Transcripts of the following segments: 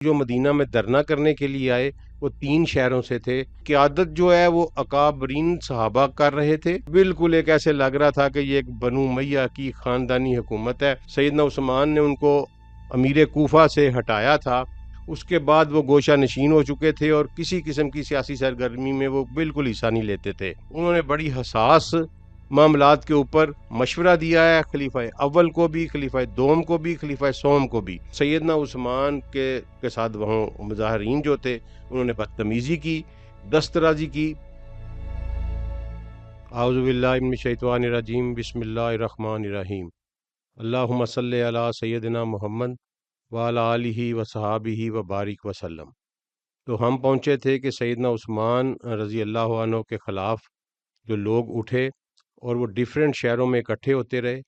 جو مدینہ میں دھرنا کرنے کے لیے آئے وہ 3 شہروں سے تھے۔ قیادت جو ہے وہ اکابرین صحابہ کر رہے تھے۔ بالکل ایک ایسے لگ رہا تھا کہ یہ ایک بنو امیہ کی خاندانی حکومت ہے۔ سیدنا عثمان نے ان کو امیر کوفہ سے ہٹایا تھا، اس کے بعد وہ گوشہ نشین ہو چکے تھے اور کسی قسم کی سیاسی سرگرمی میں وہ بالکل حصہ نہیں لیتے تھے۔ انہوں نے بڑی حساس معاملات کے اوپر مشورہ دیا ہے، خلیفہ اول کو بھی، خلیفہ دوم کو بھی، خلیفہ سوم کو بھی۔ سیدنا عثمان کے ساتھ وہاں مظاہرین جو تھے انہوں نے بدتمیزی کی، دسترازی کی۔ اعوذ باللہ من الشیطان الرجیم، بسم اللہ الرحمن الرحیم۔ اللہم صلی علی سیدنا محمد وعلی آلہ وصحابہ وبارک وسلم۔ تو ہم پہنچے تھے کہ سیدنا عثمان رضی اللہ عنہ کے خلاف جو لوگ اٹھے اور وہ ڈیفرنٹ شہروں میں اکٹھے ہوتے رہے۔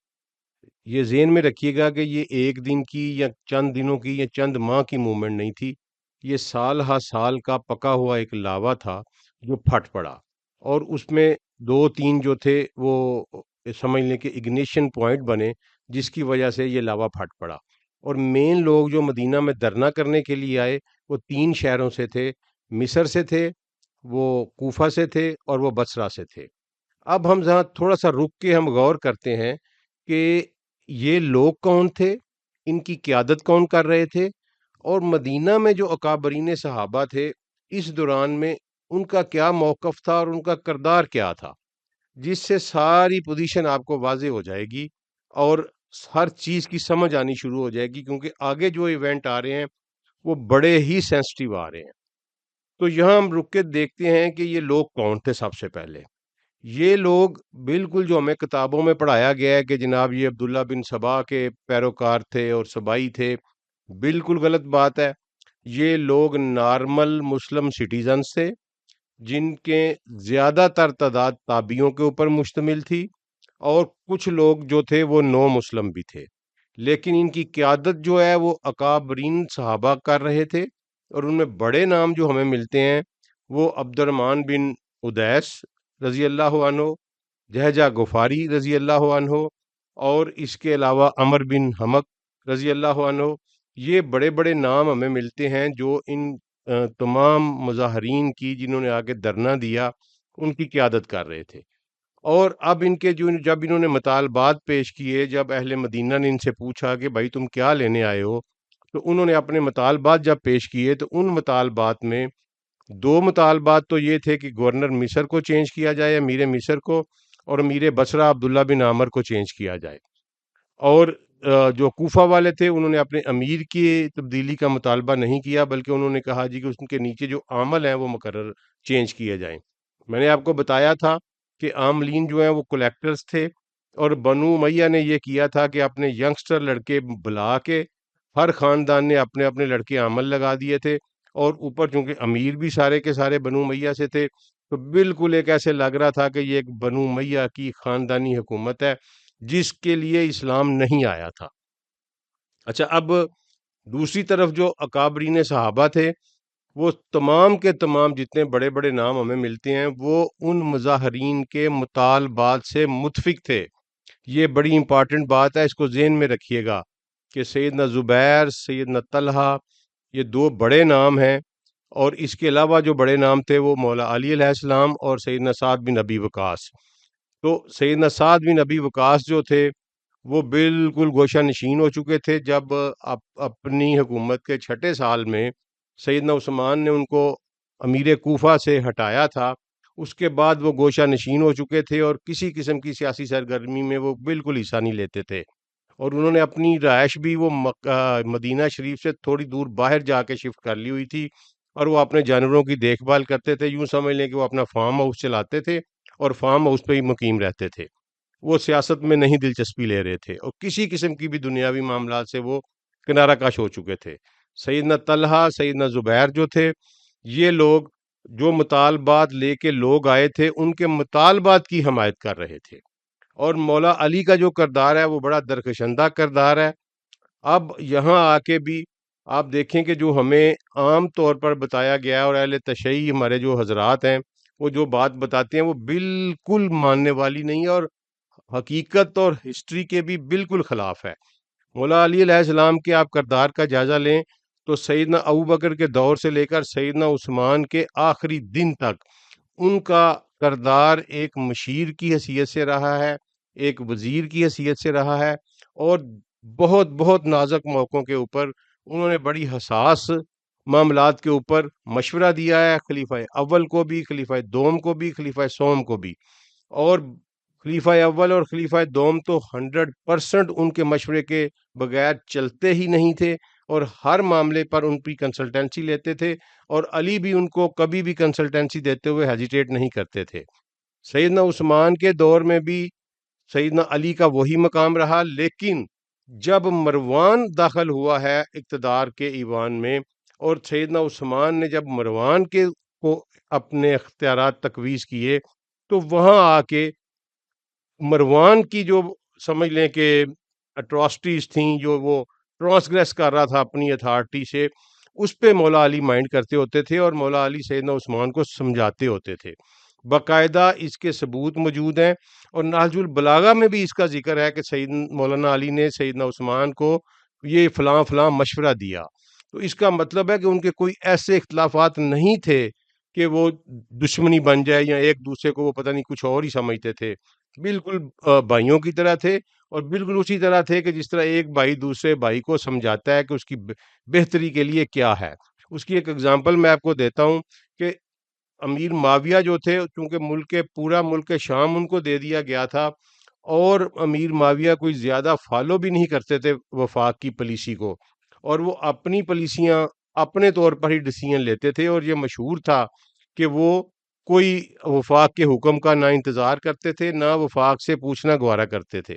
یہ ذہن میں رکھیے گا کہ یہ ایک دن کی یا چند دنوں کی یا چند ماہ کی موومنٹ نہیں تھی، یہ سال ہا سال کا پکا ہوا ایک لاوا تھا جو پھٹ پڑا، اور اس میں 2-3 جو تھے وہ سمجھ لیں کہ اگنیشن پوائنٹ بنے جس کی وجہ سے یہ لاوا پھٹ پڑا۔ اور مین لوگ جو مدینہ میں دھرنا کرنے کے لیے آئے وہ 3 شہروں سے تھے، مصر سے تھے، وہ کوفہ سے تھے اور وہ بصرہ سے تھے۔ اب ہم ذرا تھوڑا سا رک کے ہم غور کرتے ہیں کہ یہ لوگ کون تھے، ان کی قیادت کون کر رہے تھے، اور مدینہ میں جو اکابرین صحابہ تھے اس دوران میں ان کا کیا موقف تھا اور ان کا کردار کیا تھا، جس سے ساری پوزیشن آپ کو واضح ہو جائے گی اور ہر چیز کی سمجھ آنی شروع ہو جائے گی، کیونکہ آگے جو ایونٹ آ رہے ہیں وہ بڑے ہی سینسٹیو آ رہے ہیں۔ تو یہاں ہم رک کے دیکھتے ہیں کہ یہ لوگ کون تھے۔ سب سے پہلے یہ لوگ بالکل جو ہمیں کتابوں میں پڑھایا گیا ہے کہ جناب یہ عبداللہ بن سبا کے پیروکار تھے اور سبائی تھے، بالکل غلط بات ہے۔ یہ لوگ نارمل مسلم سٹیزنز تھے جن کے زیادہ تر تعداد تابعیوں کے اوپر مشتمل تھی، اور کچھ لوگ جو تھے وہ نو مسلم بھی تھے، لیکن ان کی قیادت جو ہے وہ اکابرین صحابہ کر رہے تھے۔ اور ان میں بڑے نام جو ہمیں ملتے ہیں وہ عبد الرحمن بن ادیس رضی اللہ عنہ، جہجہ غفاری رضی اللہ عنہ، اور اس کے علاوہ عمر بن حمق رضی اللہ عنہ۔ یہ بڑے بڑے نام ہمیں ملتے ہیں جو ان تمام مظاہرین کی، جنہوں نے آگے دھرنا دیا، ان کی قیادت کر رہے تھے۔ اور اب ان کے جب انہوں نے مطالبات پیش کیے، جب اہل مدینہ نے ان سے پوچھا کہ بھائی تم کیا لینے آئے ہو، تو انہوں نے اپنے مطالبات جب پیش کیے تو ان مطالبات میں 2 مطالبات تو یہ تھے کہ گورنر مصر کو چینج کیا جائے، امیر مصر کو، اور امیر بصرہ عبداللہ بن عامر کو چینج کیا جائے۔ اور جو کوفہ والے تھے انہوں نے اپنے امیر کی تبدیلی کا مطالبہ نہیں کیا، بلکہ انہوں نے کہا جی کہ اس کے نیچے جو عامل ہیں وہ مقرر چینج کیے جائیں۔ میں نے آپ کو بتایا تھا کہ عاملین جو ہیں وہ کلیکٹرز تھے، اور بنو امیہ نے یہ کیا تھا کہ اپنے ینگسٹر لڑکے بلا کے ہر خاندان نے اپنے اپنے لڑکے عمل لگا دیے تھے، اور اوپر چونکہ امیر بھی سارے کے سارے بنو امیہ سے تھے، تو بالکل ایک ایسے لگ رہا تھا کہ یہ ایک بنو امیہ کی خاندانی حکومت ہے جس کے لیے اسلام نہیں آیا تھا۔ اچھا، اب دوسری طرف جو اکابرین صحابہ تھے وہ تمام کے تمام جتنے بڑے بڑے نام ہمیں ملتے ہیں وہ ان مظاہرین کے مطالبات سے متفق تھے۔ یہ بڑی امپارٹنٹ بات ہے، اس کو ذہن میں رکھیے گا کہ سیدنا زبیر، سیدنا طلحہ، یہ 2 بڑے نام ہیں، اور اس کے علاوہ جو بڑے نام تھے وہ مولا علی علیہ السلام اور سیدنا سعد بن ابی وقاص۔ تو سیدنا سعد بن ابی وقاص جو تھے وہ بالکل گوشہ نشین ہو چکے تھے جب اپنی حکومت کے 6 سال میں سیدنا عثمان نے ان کو امیر کوفہ سے ہٹایا تھا۔ اس کے بعد وہ گوشہ نشین ہو چکے تھے اور کسی قسم کی سیاسی سرگرمی میں وہ بالکل حصہ نہیں لیتے تھے، اور انہوں نے اپنی رہائش بھی وہ مدینہ شریف سے تھوڑی دور باہر جا کے شفٹ کر لی ہوئی تھی، اور وہ اپنے جانوروں کی دیکھ بھال کرتے تھے۔ یوں سمجھ لیں کہ وہ اپنا فارم ہاؤس چلاتے تھے اور فارم ہاؤس پہ ہی مقیم رہتے تھے، وہ سیاست میں نہیں دلچسپی لے رہے تھے، اور کسی قسم کی بھی دنیاوی معاملات سے وہ کنارہ کش ہو چکے تھے۔ سیدنا طلحہ، سیدنا زبیر جو تھے، یہ لوگ جو مطالبات لے کے لوگ آئے تھے ان کے مطالبات کی حمایت کر رہے تھے، اور مولا علی کا جو کردار ہے وہ بڑا درخشندہ کردار ہے۔ اب یہاں آ کے بھی آپ دیکھیں کہ جو ہمیں عام طور پر بتایا گیا ہے، اور اہل تشیع ہمارے جو حضرات ہیں وہ جو بات بتاتے ہیں وہ بالکل ماننے والی نہیں ہے، اور حقیقت اور ہسٹری کے بھی بالکل خلاف ہے۔ مولا علی علیہ السلام کے آپ کردار کا جائزہ لیں تو سیدنا ابو بکر کے دور سے لے کر سیدنا عثمان کے آخری دن تک ان کا کردار ایک مشیر کی حیثیت سے رہا ہے، ایک وزیر کی حیثیت سے رہا ہے، اور بہت بہت نازک موقعوں کے اوپر انہوں نے بڑی حساس معاملات کے اوپر مشورہ دیا ہے، خلیفہ اول کو بھی، خلیفہ دوم کو بھی، خلیفہ سوم کو بھی۔ اور خلیفہ اول اور خلیفہ دوم تو 100% ان کے مشورے کے بغیر چلتے ہی نہیں تھے، اور ہر معاملے پر ان کی کنسلٹنسی لیتے تھے، اور علی بھی ان کو کبھی بھی کنسلٹنسی دیتے ہوئے ہیجیٹیٹ نہیں کرتے تھے۔ سیدنا عثمان کے دور میں بھی سیدنا علی کا وہی مقام رہا، لیکن جب مروان داخل ہوا ہے اقتدار کے ایوان میں، اور سیدنا عثمان نے جب مروان کے کو اپنے اختیارات تقویز کیے، تو وہاں آ کے مروان کی جو سمجھ لیں کہ اٹراسٹیز تھیں، جو وہ ٹرانسگریس کر رہا تھا اپنی اتھارٹی سے، اس پہ مولا علی مائنڈ کرتے ہوتے تھے، اور مولا علی سیدنا عثمان کو سمجھاتے ہوتے تھے۔ باقاعدہ اس کے ثبوت موجود ہیں، اور نہج البلاغہ میں بھی اس کا ذکر ہے کہ سید مولانا علی نے سیدنا عثمان کو یہ فلاں فلاں مشورہ دیا۔ تو اس کا مطلب ہے کہ ان کے کوئی ایسے اختلافات نہیں تھے کہ وہ دشمنی بن جائے، یا ایک دوسرے کو وہ پتہ نہیں کچھ اور ہی سمجھتے تھے۔ بالکل بھائیوں کی طرح تھے، اور بالکل اسی طرح تھے کہ جس طرح ایک بھائی دوسرے بھائی کو سمجھاتا ہے کہ اس کی بہتری کے لیے کیا ہے۔ اس کی ایک اگزامپل میں آپ کو دیتا ہوں کہ امیر معاویہ جو تھے، چونکہ پورا ملک شام ان کو دے دیا گیا تھا، اور امیر معاویہ کوئی زیادہ فالو بھی نہیں کرتے تھے وفاق کی پالیسی کو، اور وہ اپنی پالیسیاں اپنے طور پر ہی ڈیسیژن لیتے تھے، اور یہ مشہور تھا کہ وہ کوئی وفاق کے حکم کا نہ انتظار کرتے تھے، نہ وفاق سے پوچھنا گوارا کرتے تھے۔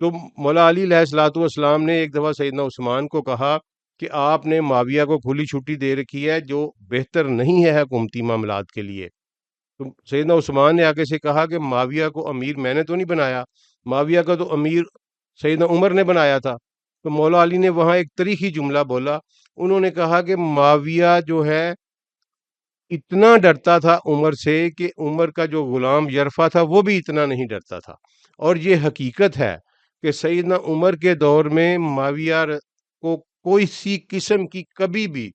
تو مولا علی علیہ الصلوۃ والسلام نے ایک دفعہ سیدنا عثمان کو کہا کہ آپ نے معاویہ کو کھلی چھٹی دے رکھی ہے، جو بہتر نہیں ہے حکومتی معاملات کے لیے۔ تو سیدنا عثمان نے آگے سے کہا کہ معاویہ کو امیر میں نے تو نہیں بنایا، معاویہ کا تو امیر سیدنا عمر نے بنایا تھا۔ تو مولا علی نے وہاں ایک تاریخی جملہ بولا، انہوں نے کہا کہ معاویہ جو ہے اتنا ڈرتا تھا عمر سے کہ عمر کا جو غلام یرفع تھا وہ بھی اتنا نہیں ڈرتا تھا۔ اور یہ حقیقت ہے کہ سیدنا عمر کے دور میں معاویہ کو کوئی سی قسم کی کبھی بھی،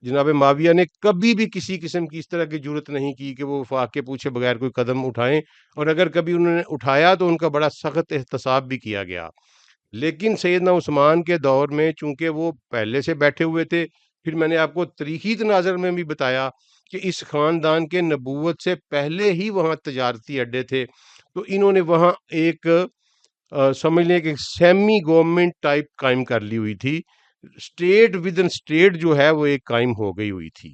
جناب معاویہ نے کبھی بھی کسی قسم کی اس طرح کی جرت نہیں کی کہ وہ وفاق کے پوچھے بغیر کوئی قدم اٹھائیں، اور اگر کبھی انہوں نے اٹھایا تو ان کا بڑا سخت احتساب بھی کیا گیا۔ لیکن سیدنا عثمان کے دور میں چونکہ وہ پہلے سے بیٹھے ہوئے تھے، پھر میں نے آپ کو تاریخی تناظر میں بھی بتایا کہ اس خاندان کے نبوت سے پہلے ہی وہاں تجارتی اڈے تھے، تو انہوں نے وہاں ایک سمجھ لیں کہ سیمی گورنمنٹ ٹائپ قائم کر لی ہوئی تھی، اسٹیٹ ود ان اسٹیٹ جو ہے وہ ایک قائم ہو گئی ہوئی تھی۔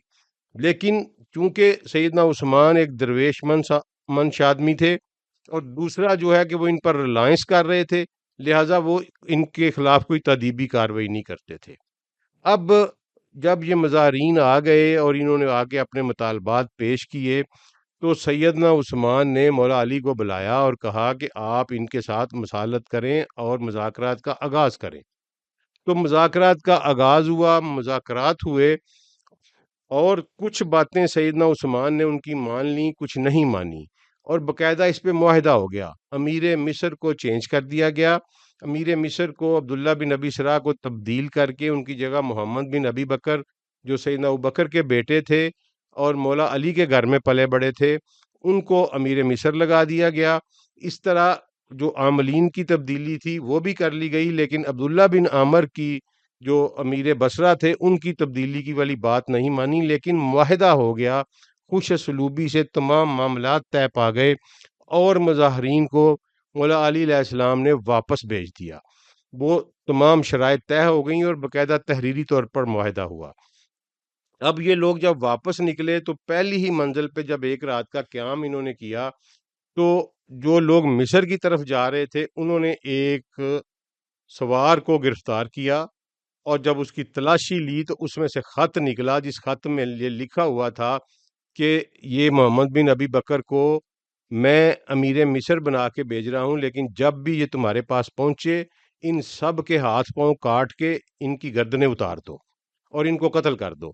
لیکن چونکہ سیدنا عثمان ایک درویش منش آدمی تھے، اور دوسرا جو ہے کہ وہ ان پر ریلائنس کر رہے تھے، لہٰذا وہ ان کے خلاف کوئی تادیبی کاروائی نہیں کرتے تھے۔ اب جب یہ مظاہرین آ گئے اور انہوں نے آ کے اپنے مطالبات پیش کیے، تو سیدنا عثمان نے مولا علی کو بلایا اور کہا کہ آپ ان کے ساتھ مصالحت کریں اور مذاکرات کا آغاز کریں۔ تو مذاکرات کا آغاز ہوا، مذاکرات ہوئے، اور کچھ باتیں سیدنا عثمان نے ان کی مان لیں، کچھ نہیں مانی، اور باقاعدہ اس پہ معاہدہ ہو گیا۔ امیر مصر کو چینج کر دیا گیا، امیر مصر کو عبداللہ بن ابی سرا کو تبدیل کر کے ان کی جگہ محمد بن ابی بکر، جو سیدنا ابوبکر کے بیٹے تھے اور مولا علی کے گھر میں پلے بڑے تھے، ان کو امیر مصر لگا دیا گیا۔ اس طرح جو عاملین کی تبدیلی تھی وہ بھی کر لی گئی، لیکن عبداللہ بن عامر کی جو امیر بصرہ تھے ان کی تبدیلی کی والی بات نہیں مانی، لیکن معاہدہ ہو گیا، خوش اسلوبی سے تمام معاملات طے پا گئے، اور مظاہرین کو مولا علی علیہ السلام نے واپس بھیج دیا۔ وہ تمام شرائط طے ہو گئیں اور باقاعدہ تحریری طور پر معاہدہ ہوا۔ اب یہ لوگ جب واپس نکلے تو پہلی ہی منزل پہ جب ایک رات کا قیام انہوں نے کیا، تو جو لوگ مصر کی طرف جا رہے تھے انہوں نے ایک سوار کو گرفتار کیا، اور جب اس کی تلاشی لی تو اس میں سے خط نکلا، جس خط میں یہ لکھا ہوا تھا کہ یہ محمد بن ابی بکر کو میں امیر مصر بنا کے بھیج رہا ہوں، لیکن جب بھی یہ تمہارے پاس پہنچے ان سب کے ہاتھ پاؤں کاٹ کے ان کی گردنیں اتار دو اور ان کو قتل کر دو۔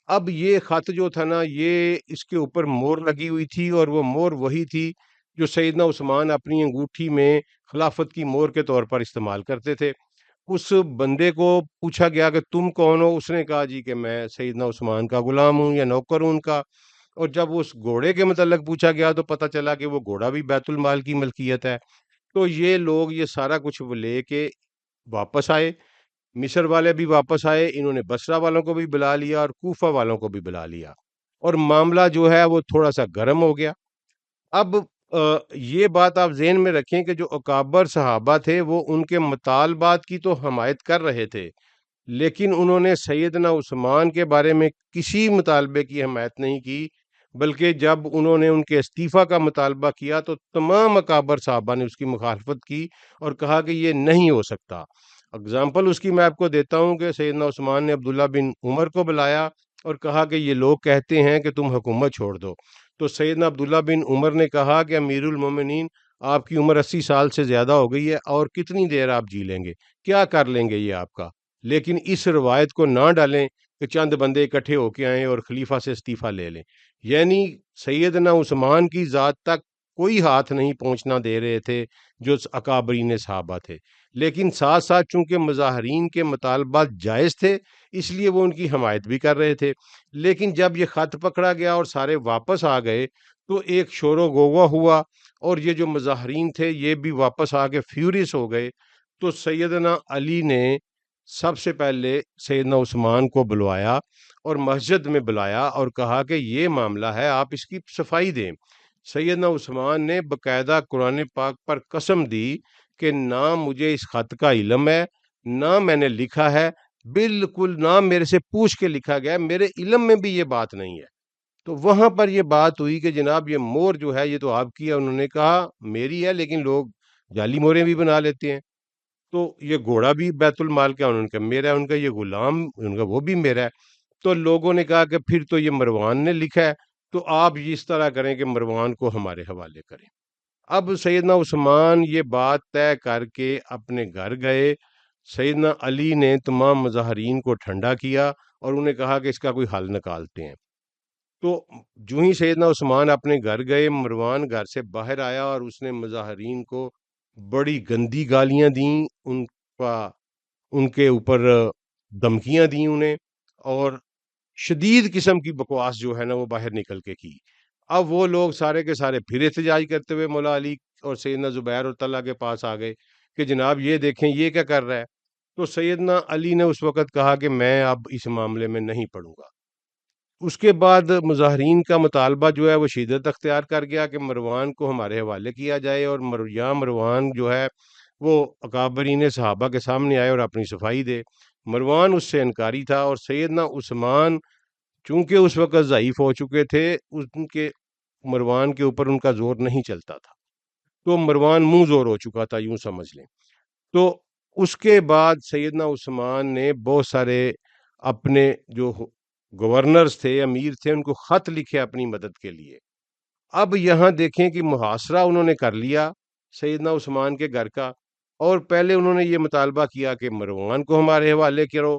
اب یہ خط جو تھا نا، یہ اس کے اوپر مور لگی ہوئی تھی، اور وہ مور وہی تھی جو سیدنا عثمان اپنی انگوٹھی میں خلافت کی مور کے طور پر استعمال کرتے تھے۔ اس بندے کو پوچھا گیا کہ تم کون ہو؟ اس نے کہا جی کہ میں سیدنا عثمان کا غلام ہوں یا نوکر ہوں ان کا۔ اور جب اس گھوڑے کے متعلق پوچھا گیا تو پتہ چلا کہ وہ گھوڑا بھی بیت المال کی ملکیت ہے۔ تو یہ لوگ یہ سارا کچھ وہ لے کے واپس آئے، مصر والے بھی واپس آئے، انہوں نے بصرہ والوں کو بھی بلا لیا اور کوفہ والوں کو بھی بلا لیا، اور معاملہ جو ہے وہ تھوڑا سا گرم ہو گیا۔ اب یہ بات آپ ذہن میں رکھیں کہ جو اکابر صحابہ تھے وہ ان کے مطالبات کی تو حمایت کر رہے تھے، لیکن انہوں نے سیدنا عثمان کے بارے میں کسی مطالبے کی حمایت نہیں کی، بلکہ جب انہوں نے ان کے استعفیٰ کا مطالبہ کیا تو تمام اکابر صحابہ نے اس کی مخالفت کی اور کہا کہ یہ نہیں ہو سکتا۔ اگزامپل اس کی میں آپ کو دیتا ہوں کہ سیدنا عثمان نے عبداللہ بن عمر کو بلایا اور کہا کہ یہ لوگ کہتے ہیں کہ تم حکومت چھوڑ دو، تو سیدنا عبداللہ بن عمر نے کہا کہ امیر المومنین، آپ کی عمر 80 سال سے زیادہ ہو گئی ہے، اور کتنی دیر آپ جی لیں گے، کیا کر لیں گے یہ آپ کا؟ لیکن اس روایت کو نہ ڈالیں کہ چند بندے اکٹھے ہو کے آئیں اور خلیفہ سے استعفیٰ لے لیں، یعنی سیدنا عثمان کی ذات تک کوئی ہاتھ نہیں پہنچنا دے رہے تھے جو اکابرین صحابہ تھے، لیکن ساتھ ساتھ چونکہ مظاہرین کے مطالبات جائز تھے اس لیے وہ ان کی حمایت بھی کر رہے تھے۔ لیکن جب یہ خط پکڑا گیا اور سارے واپس آ گئے تو ایک شور و غوغا ہوا، اور یہ جو مظاہرین تھے یہ بھی واپس آ کے فیورس ہو گئے۔ تو سیدنا علی نے سب سے پہلے سیدنا عثمان کو بلوایا اور مسجد میں بلایا اور کہا کہ یہ معاملہ ہے، آپ اس کی صفائی دیں۔ سیدنا عثمان نے باقاعدہ قرآن پاک پر قسم دی کہ نہ مجھے اس خط کا علم ہے، نہ میں نے لکھا ہے، بالکل نہ میرے سے پوچھ کے لکھا گیا، میرے علم میں بھی یہ بات نہیں ہے۔ تو وہاں پر یہ بات ہوئی کہ جناب یہ مور جو ہے یہ تو آپ کی ہے۔ انہوں نے کہا میری ہے، لیکن لوگ جعلی موریں بھی بنا لیتے ہیں۔ تو یہ گھوڑا بھی بیت المال کا، انہوں نے کہا میرا ہے، ان کا یہ غلام ان کا وہ بھی میرا ہے۔ تو لوگوں نے کہا کہ پھر تو یہ مروان نے لکھا ہے، تو آپ اس طرح کریں کہ مروان کو ہمارے حوالے کریں۔ اب سیدنا عثمان یہ بات طے کر کے اپنے گھر گئے۔ سیدنا علی نے تمام مظاہرین کو ٹھنڈا کیا اور انہیں کہا کہ اس کا کوئی حل نکالتے ہیں۔ تو جو ہی سیدنا عثمان اپنے گھر گئے، مروان گھر سے باہر آیا اور اس نے مظاہرین کو بڑی گندی گالیاں دیں، کا ان کے اوپر دھمکیاں دیں انہیں، اور شدید قسم کی بکواس جو ہے نا وہ باہر نکل کے کی۔ اب وہ لوگ سارے کے سارے پھر احتجاج کرتے ہوئے مولا علی اور سیدنا زبیر اور طلحہ کے پاس آ گئے کہ جناب یہ دیکھیں یہ کیا کر رہا ہے۔ تو سیدنا علی نے اس وقت کہا کہ میں اب اس معاملے میں نہیں پڑوں گا۔ اس کے بعد مظاہرین کا مطالبہ جو ہے وہ شدت اختیار کر گیا کہ مروان کو ہمارے حوالے کیا جائے، اور مروان جو ہے وہ اکابرین صحابہ کے سامنے آئے اور اپنی صفائی دے۔ مروان اس سے انکاری تھا، اور سیدنا عثمان چونکہ اس وقت ضعیف ہو چکے تھے، ان کے مروان کے اوپر ان کا زور نہیں چلتا تھا، تو مروان منہ زور ہو چکا تھا، یوں سمجھ لیں۔ تو اس کے بعد سیدنا عثمان نے بہت سارے اپنے جو گورنرز تھے، امیر تھے، ان کو خط لکھے اپنی مدد کے لیے۔ اب یہاں دیکھیں کہ محاصرہ انہوں نے کر لیا سیدنا عثمان کے گھر کا، اور پہلے انہوں نے یہ مطالبہ کیا کہ مروان کو ہمارے حوالے کرو،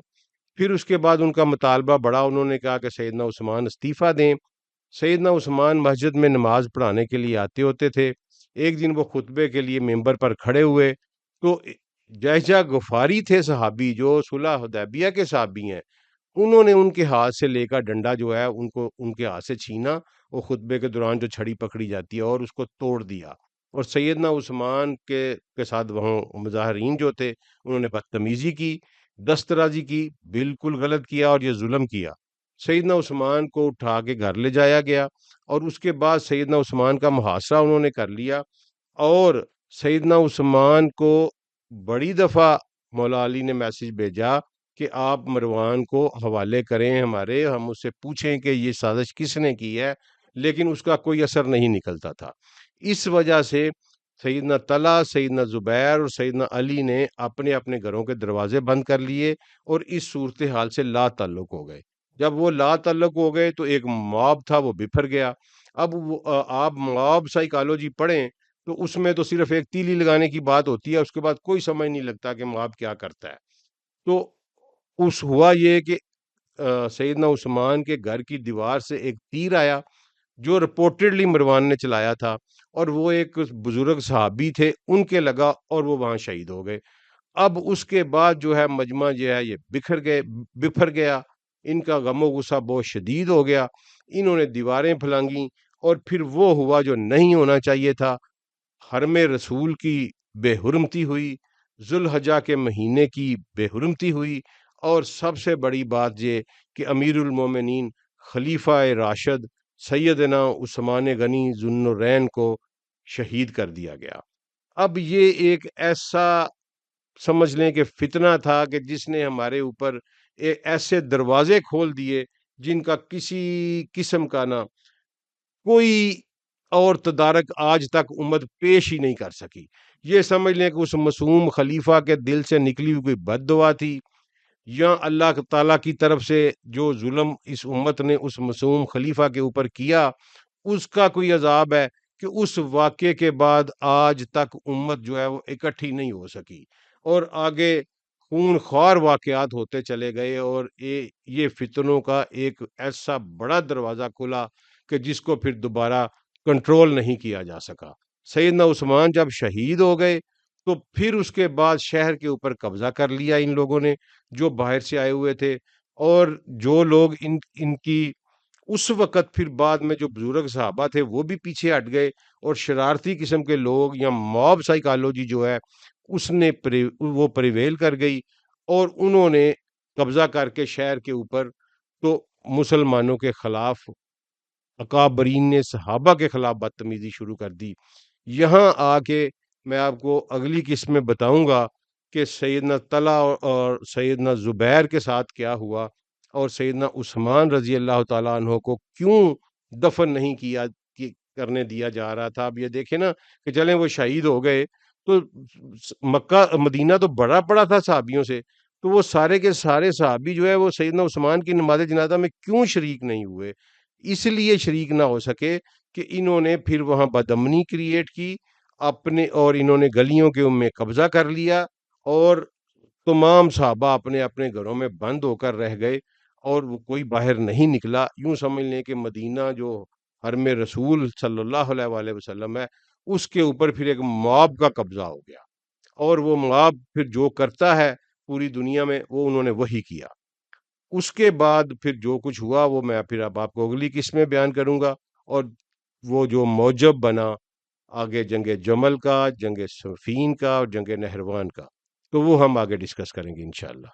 پھر اس کے بعد ان کا مطالبہ بڑا، انہوں نے کہا کہ سیدنا عثمان استعفیٰ دیں۔ سیدنا عثمان مسجد میں نماز پڑھانے کے لیے آتے ہوتے تھے۔ ایک دن وہ خطبے کے لیے ممبر پر کھڑے ہوئے تو جہجہ غفاری تھے صحابی، جو صلح حدیبیہ کے صحابی ہیں، انہوں نے ان کے ہاتھ سے لے کر ڈنڈا جو ہے ان کے ہاتھ سے چھینا، وہ خطبے کے دوران جو چھڑی پکڑی جاتی ہے، اور اس کو توڑ دیا، اور سیدنا عثمان کے ساتھ وہاں مظاہرین جو تھے انہوں نے بدتمیزی کی، دسترازی کی، بالکل غلط کیا اور یہ ظلم کیا۔ سیدنا عثمان کو اٹھا کے گھر لے جایا گیا، اور اس کے بعد سیدنا عثمان کا محاصرہ انہوں نے کر لیا، اور سیدنا عثمان کو بڑی دفعہ مولا علی نے میسج بھیجا کہ آپ مروان کو حوالے کریں ہمارے، ہم اس سے پوچھیں کہ یہ سازش کس نے کی ہے، لیکن اس کا کوئی اثر نہیں نکلتا تھا۔ اس وجہ سے سیدنا طلحہ، سیدنا زبیر اور سیدنا علی نے اپنے اپنے گھروں کے دروازے بند کر لیے اور اس صورتحال سے لا تعلق ہو گئے۔ جب وہ لا تعلق ہو گئے تو ایک موب تھا وہ بفر گیا۔ اب آپ موب سائیکالوجی پڑھیں تو اس میں تو صرف ایک تیلی لگانے کی بات ہوتی ہے، اس کے بعد کوئی سمجھ نہیں لگتا کہ موب کیا کرتا ہے۔ تو اس ہوا یہ کہ سیدنا عثمان کے گھر کی دیوار سے ایک تیر آیا جو رپورٹڈلی مروان نے چلایا تھا، اور وہ ایک بزرگ صحابی تھے ان کے لگا اور وہ وہاں شہید ہو گئے۔ اب اس کے بعد جو ہے مجمع جو ہے یہ بکھر گیا، ان کا غم و غصہ بہت شدید ہو گیا، انہوں نے دیواریں پھلانگیں، اور پھر وہ ہوا جو نہیں ہونا چاہیے تھا، حرم رسول کی بے حرمتی ہوئی، ذوالحجہ کے مہینے کی بے حرمتی ہوئی، اور سب سے بڑی بات یہ کہ امیر المومنین خلیفہ راشد سیدنا عثمان غنی ذو النورین کو شہید کر دیا گیا۔ اب یہ ایک ایسا سمجھ لیں کہ فتنہ تھا کہ جس نے ہمارے اوپر ایسے دروازے کھول دیے جن کا کسی قسم کا نہ کوئی اور تدارک آج تک امت پیش ہی نہیں کر سکی۔ یہ سمجھ لیں کہ اس معصوم خلیفہ کے دل سے نکلی ہوئی کوئی بد دعا تھی، یا اللہ تعالیٰ کی طرف سے جو ظلم اس امت نے اس معصوم خلیفہ کے اوپر کیا اس کا کوئی عذاب ہے کہ اس واقعے کے بعد آج تک امت جو ہے وہ اکٹھی نہیں ہو سکی، اور آگے خون خوار واقعات ہوتے چلے گئے، اور یہ فتنوں کا ایک ایسا بڑا دروازہ کھلا کہ جس کو پھر دوبارہ کنٹرول نہیں کیا جا سکا۔ سیدنا عثمان جب شہید ہو گئے تو پھر اس کے بعد شہر کے اوپر قبضہ کر لیا ان لوگوں نے جو باہر سے آئے ہوئے تھے، اور جو لوگ ان کی اس وقت پھر بعد میں جو بزرگ صحابہ تھے وہ بھی پیچھے ہٹ گئے، اور شرارتی قسم کے لوگ یا موب سائیکالوجی جو ہے اس نے وہ پریویل کر گئی، اور انہوں نے قبضہ کر کے شہر کے اوپر تو مسلمانوں کے خلاف، اکابرین نے صحابہ کے خلاف بدتمیزی شروع کر دی۔ یہاں آ کے میں آپ کو اگلی قسط میں بتاؤں گا کہ سیدنا طلحہ اور سیدنا زبیر کے ساتھ کیا ہوا، اور سیدنا عثمان رضی اللہ تعالیٰ عنہ کو کیوں دفن نہیں کرنے دیا جا رہا تھا۔ اب یہ دیکھیں نا کہ چلیں وہ شہید ہو گئے تو مکہ مدینہ تو بڑا پڑا تھا صحابیوں سے، تو وہ سارے کے سارے صحابی جو ہے وہ سیدنا عثمان کی نماز جنازہ میں کیوں شریک نہیں ہوئے؟ اس لیے شریک نہ ہو سکے کہ انہوں نے پھر وہاں بدامنی کریٹ کی اپنے، اور انہوں نے گلیوں کے میں قبضہ کر لیا، اور تمام صحابہ اپنے اپنے گھروں میں بند ہو کر رہ گئے، اور وہ کوئی باہر نہیں نکلا۔ یوں سمجھ لیں کہ مدینہ جو حرم رسول صلی اللہ علیہ وآلہ وسلم ہے اس کے اوپر پھر ایک مواب کا قبضہ ہو گیا، اور وہ مواب پھر جو کرتا ہے پوری دنیا میں وہ انہوں نے وہی کیا۔ اس کے بعد پھر جو کچھ ہوا وہ میں پھر اب آپ کو اگلی قسط میں بیان کروں گا، اور وہ جو موجب بنا آگے جنگ جمل کا، جنگ صفین کا، اور جنگ نہروان کا، تو وہ ہم آگے ڈسکس کریں گے انشاءاللہ۔